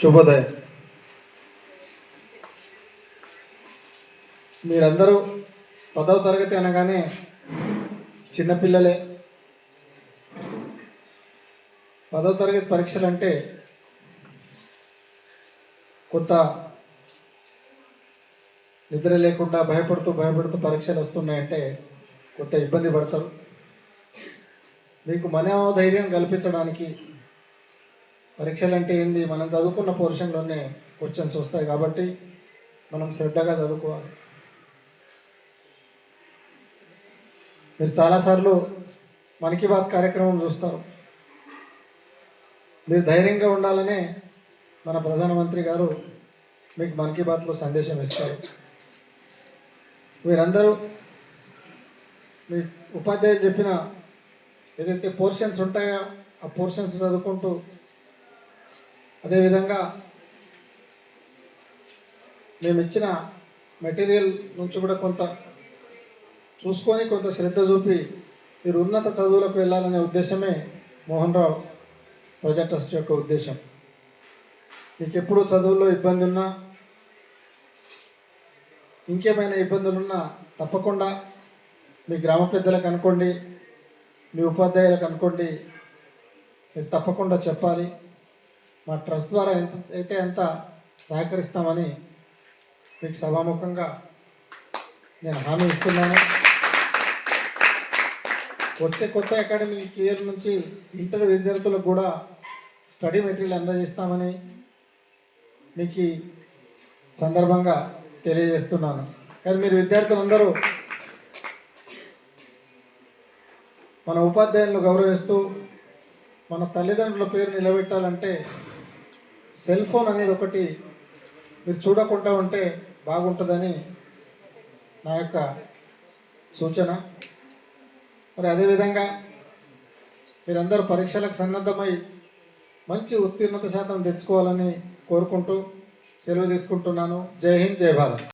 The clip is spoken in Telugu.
శుభోదయం. మీరందరూ 10వ తరగతి అనగానే చిన్నపిల్లలే. 10వ తరగతి పరీక్షలు అంటే కొంత నిద్ర లేకుండా భయపడుతూ పరీక్షలు వస్తున్నాయంటే కొంత ఇబ్బంది పడతారు. మీకు మనోధైర్యం కల్పించడానికి పరీక్షలు అంటే ఏంది, మనం చదువుకున్న పోర్షన్లోనే క్వశ్చన్స్ వస్తాయి కాబట్టి మనం శ్రద్ధగా చదువుకోవాలి. మీరు చాలాసార్లు మన్ కీ బాత్ కార్యక్రమం చూస్తారు. మీరు ధైర్యంగా ఉండాలనే మన ప్రధానమంత్రి గారు మీకు మన్ కీ బాత్లో సందేశం ఇస్తారు. మీరందరూ మీ ఉపాధ్యాయులు చెప్పిన ఏదైతే పోర్షన్స్ ఉంటాయో ఆ పోర్షన్స్ చదువుకుంటూ, అదేవిధంగా మేము ఇచ్చిన మెటీరియల్ నుంచి కూడా కొంత చూసుకొని కొంత శ్రద్ధ చూపి మీరు ఉన్నత చదువులకు వెళ్ళాలనే ఉద్దేశమే మోహన్ రావు ప్రజా ట్రస్ట్ యొక్క ఉద్దేశం. మీకు ఎప్పుడు చదువుల్లో ఇబ్బంది ఉన్నా, ఇంకేమైనా ఇబ్బందులున్నా తప్పకుండా మీ గ్రామ పెద్దలకు అనుకోండి, మీ ఉపాధ్యాయులకు అనుకోండి, మీరు తప్పకుండా చెప్పాలి. మా ట్రస్ట్ ద్వారా ఎంత సహకరిస్తామని మీకు సభాముఖంగా నేను హామీ ఇస్తున్నాను. వచ్చే కొత్త అకాడమిక్ ఇయర్ నుంచి ఇంటర్ విద్యార్థులకు కూడా స్టడీ మెటీరియల్ అందజేస్తామని మీకు ఈ సందర్భంగా తెలియజేస్తున్నాను. కానీ మీరు విద్యార్థులందరూ మన ఉపాధ్యాయులను గౌరవిస్తూ మన తల్లిదండ్రుల పేరు నిలబెట్టాలంటే సెల్ ఫోన్ అనేది ఒకటి మీరు చూడకుండా ఉంటే బాగుంటుందని నా యొక్క సూచన. మరి అదేవిధంగా మీరందరూ పరీక్షలకు సన్నద్ధమై మంచి ఉత్తీర్ణత శాతం తెచ్చుకోవాలని కోరుకుంటూ సెలవు తీసుకుంటున్నాను. జై హింద్, జై భారత్.